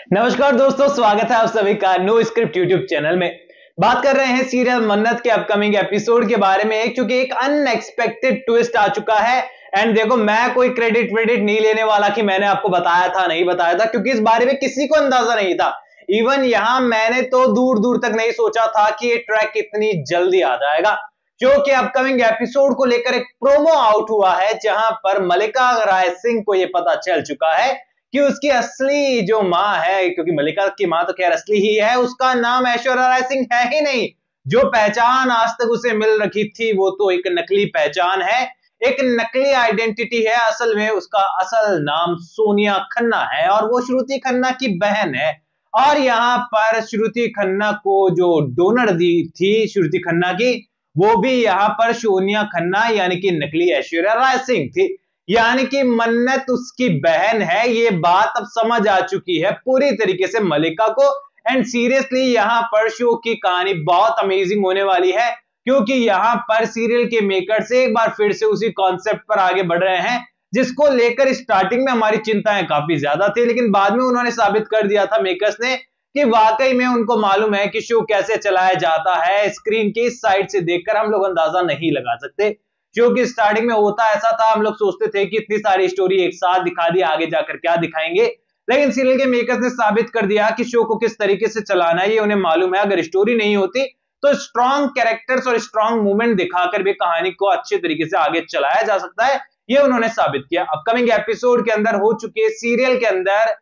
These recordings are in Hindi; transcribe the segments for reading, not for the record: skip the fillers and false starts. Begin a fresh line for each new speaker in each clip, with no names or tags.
नमस्कार दोस्तों, स्वागत है आप सभी का नो स्क्रिप्ट यूट्यूब चैनल में। बात कर रहे हैं सीरियल मन्नत के अपकमिंग एपिसोड के बारे में, क्योंकि एक अनएक्सपेक्टेड ट्विस्ट आ चुका है। एंड देखो, मैं कोई क्रेडिट वेडिट नहीं लेने वाला कि मैंने आपको बताया था नहीं बताया था, क्योंकि इस बारे में किसी को अंदाजा नहीं था। इवन यहां मैंने तो दूर दूर तक नहीं सोचा था कि ये ट्रैक इतनी जल्दी आ जाएगा। क्योंकि अपकमिंग एपिसोड को लेकर एक प्रोमो आउट हुआ है, जहां पर मल्लिका राय सिंह को यह पता चल चुका है कि उसकी असली जो मां है, क्योंकि मल्लिका की मां तो खैर असली ही है, उसका नाम ऐश्वर्या राय सिंह है ही नहीं। जो पहचान आज तक उसे मिल रखी थी वो तो एक नकली पहचान है, एक नकली आइडेंटिटी है। असल में उसका असल नाम सोनिया खन्ना है और वो श्रुति खन्ना की बहन है। और यहाँ पर श्रुति खन्ना को जो डोनर दी थी श्रुति खन्ना की, वो भी यहाँ पर सोनिया खन्ना यानी कि नकली ऐश्वर्या राय सिंह थी। यानी कि मन्नत उसकी बहन है। ये बात अब समझ आ चुकी है पूरी तरीके से मल्लिका को। एंड सीरियसली यहाँ पर शो की कहानी बहुत अमेजिंग होने वाली है, क्योंकि यहाँ पर सीरियल के मेकर्स एक बार फिर से उसी कॉन्सेप्ट पर आगे बढ़ रहे हैं, जिसको लेकर स्टार्टिंग में हमारी चिंताएं काफी ज्यादा थी, लेकिन बाद में उन्होंने साबित कर दिया था मेकर्स ने कि वाकई में उनको मालूम है कि शो कैसे चलाया जाता है। स्क्रीन की इस साइड से देखकर हम लोग अंदाजा नहीं लगा सकते, क्योंकि स्टार्टिंग में होता ऐसा था, हम लोग सोचते थे कि इतनी सारी स्टोरी एक साथ दिखा दी, आगे जाकर क्या दिखाएंगे। लेकिन सीरियल के मेकर्स ने साबित कर दिया कि शो को किस तरीके से चलाना है ये उन्हें मालूम है। अगर स्टोरी नहीं होती तो स्ट्रॉन्ग कैरेक्टर्स और स्ट्रॉन्ग मूवमेंट दिखाकर भी कहानी को अच्छे तरीके से आगे चलाया जा सकता है, ये उन्होंने साबित किया। अपकमिंग एपिसोड के अंदर हो चुके सीरियल के अंदर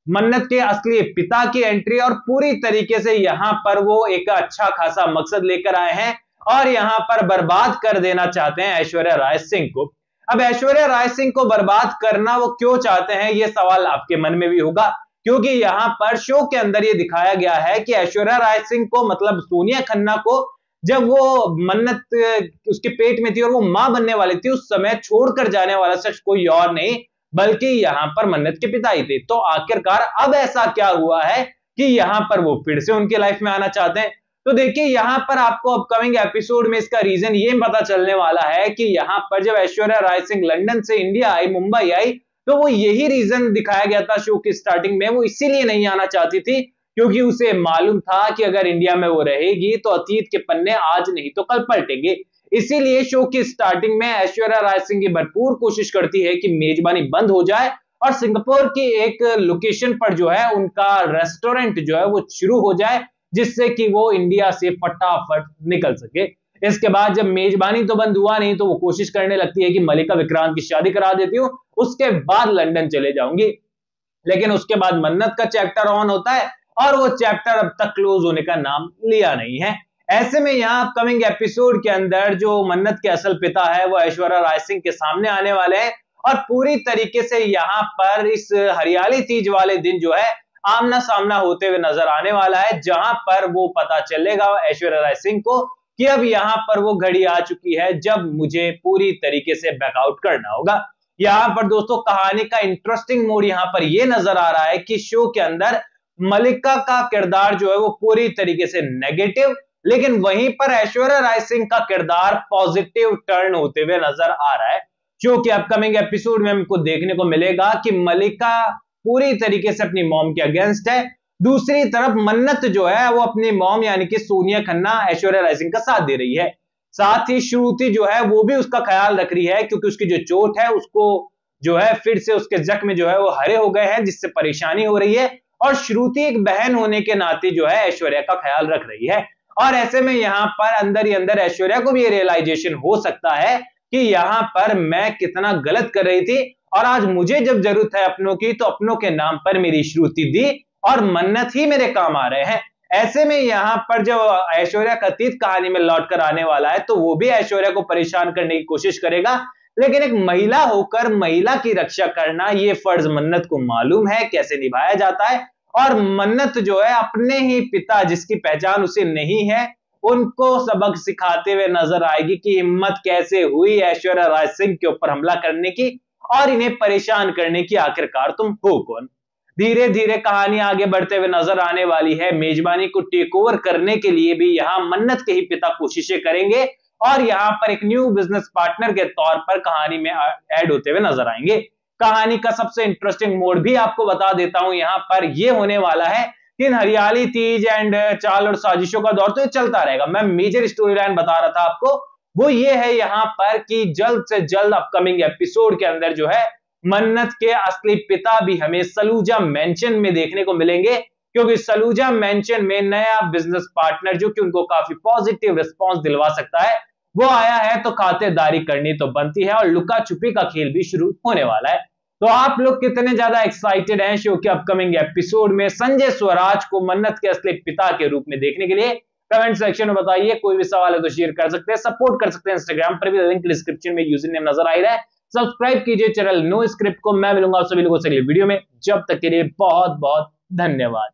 मन्नत के असली पिता की एंट्री, और पूरी तरीके से यहां पर वो एक अच्छा खासा मकसद लेकर आए हैं और यहां पर बर्बाद कर देना चाहते हैं ऐश्वर्या राय सिंह को। अब ऐश्वर्या राय सिंह को बर्बाद करना वो क्यों चाहते हैं, ये सवाल आपके मन में भी होगा, क्योंकि यहां पर शो के अंदर ये दिखाया गया है कि ऐश्वर्या राय सिंह को, मतलब सोनिया खन्ना को, जब वो मन्नत उसके पेट में थी और वो मां बनने वाली थी, उस समय छोड़कर जाने वाला शख्स कोई और नहीं बल्कि यहां पर मन्नत के पिता ही थे। तो आखिरकार अब ऐसा क्या हुआ है कि यहां पर वो फिर से उनके लाइफ में आना चाहते हैं। तो देखिए, यहां पर आपको अपकमिंग एपिसोड में इसका रीजन ये पता चलने वाला है कि यहां पर जब ऐश्वर्या राय सिंह लंदन से इंडिया आई, मुंबई आई, तो वो यही रीजन दिखाया गया था शो की स्टार्टिंग में। वो इसीलिए नहीं आना चाहती थी क्योंकि उसे मालूम था कि अगर इंडिया में वो रहेगी तो अतीत के पन्ने आज नहीं तो कल पलटेंगे। इसीलिए शो की स्टार्टिंग में ऐश्वर्या राय सिंह की भरपूर कोशिश करती है कि मेजबानी बंद हो जाए और सिंगापुर की एक लोकेशन पर जो है उनका रेस्टोरेंट जो है वो शुरू हो जाए, जिससे कि वो इंडिया से फटाफट निकल सके। इसके बाद जब मेजबानी तो बंद हुआ नहीं, तो वो कोशिश करने लगती है कि मल्लिका विक्रांत की शादी करा देती हूँ, उसके बाद लंदन चले जाऊंगी। लेकिन उसके बाद मन्नत का चैप्टर ऑन होता है और वो चैप्टर अब तक क्लोज होने का नाम लिया नहीं है। ऐसे में यहाँ अपकमिंग एपिसोड के अंदर जो मन्नत के असल पिता है वो ऐश्वर्या राय सिंह के सामने आने वाले हैं और पूरी तरीके से यहाँ पर इस हरियाली तीज वाले दिन जो है आमना सामना होते हुए नजर आने वाला है, जहां पर वो पता चलेगा ऐश्वर्या राय सिंह को कि अब यहां पर वो घड़ी आ चुकी है जब मुझे पूरी तरीके से बैकआउट करना होगा। यहां पर दोस्तों कहानी का इंटरेस्टिंग मोड यहां पर ये नजर आ रहा है कि शो के अंदर मल्लिका का किरदार जो है वो पूरी तरीके से नेगेटिव, लेकिन वहीं पर ऐश्वर्या राय सिंह का किरदार पॉजिटिव टर्न होते हुए नजर आ रहा है, जो कि अपकमिंग एपिसोड में हमको देखने को मिलेगा कि मल्लिका पूरी तरीके से अपनी मॉम के अगेंस्ट है। दूसरी तरफ मन्नत जो है वो अपनी मॉम यानी कि सोनिया खन्ना ऐश्वर्या राय सिंह का साथ दे रही है। साथ ही श्रुति जो है वो भी उसका ख्याल रख रही है, क्योंकि उसकी जो चोट है उसको जो है फिर से उसके जख्म जो है वो हरे हो गए हैं, जिससे परेशानी हो रही है। और श्रुति एक बहन होने के नाते जो है ऐश्वर्या का ख्याल रख रही है। और ऐसे में यहां पर अंदर ही अंदर ऐश्वर्या को भी ये रियलाइजेशन हो सकता है कि यहां पर मैं कितना गलत कर रही थी और आज मुझे जब जरूरत है अपनों की तो अपनों के नाम पर मेरी श्रुति दी और मन्नत ही मेरे काम आ रहे हैं। ऐसे में यहां पर जब ऐश्वर्या का अतीत कहानी में लौट कर आने वाला है तो वो भी ऐश्वर्या को परेशान करने की कोशिश करेगा, लेकिन एक महिला होकर महिला की रक्षा करना ये फर्ज मन्नत को मालूम है कैसे निभाया जाता है। और मन्नत जो है अपने ही पिता जिसकी पहचान उसे नहीं है उनको सबक सिखाते हुए नजर आएगी कि हिम्मत कैसे हुई ऐश्वर्या राय सिंह के ऊपर हमला करने की और इन्हें परेशान करने की, आखिरकार तुम हो कौन। धीरे धीरे कहानी आगे बढ़ते हुए नजर आने वाली है। मेजबानी को टेक ओवर करने के लिए भी यहां मन्नत के ही पिता कोशिशें करेंगे और यहां पर एक न्यू बिजनेस पार्टनर के तौर पर कहानी में ऐड होते हुए नजर आएंगे। कहानी का सबसे इंटरेस्टिंग मोड भी आपको बता देता हूं यहां पर ये होने वाला है कि हरियाली तीज एंड चाल और साजिशों का दौर तो ये चलता रहेगा। मैं मेजर स्टोरी लाइन बता रहा था आपको, वो ये है यहां पर कि जल्द से जल्द अपकमिंग एपिसोड के अंदर जो है मन्नत के असली पिता भी हमें सलूजा मेंशन में देखने को मिलेंगे, क्योंकि सलूजा मेंशन में नया बिजनेस पार्टनर जो कि उनको काफी पॉजिटिव रिस्पांस दिलवा सकता है वो आया है, तो खातेदारी करनी तो बनती है और लुका छुपी का खेल भी शुरू होने वाला है। तो आप लोग कितने ज्यादा एक्साइटेड हैं शो के अपकमिंग एपिसोड में संजय स्वराज को मन्नत के असली पिता के रूप में देखने के लिए? कमेंट सेक्शन में बताइए। कोई भी सवाल है तो शेयर कर सकते हैं, सपोर्ट कर सकते हैं इंस्टाग्राम पर भी, लिंक डिस्क्रिप्शन में यूजर नेम नजर आ रहा है। सब्सक्राइब कीजिए चैनल नो स्क्रिप्ट को। मैं मिलूंगा आप सभी लोगों से अगली वीडियो में, जब तक के लिए बहुत बहुत धन्यवाद।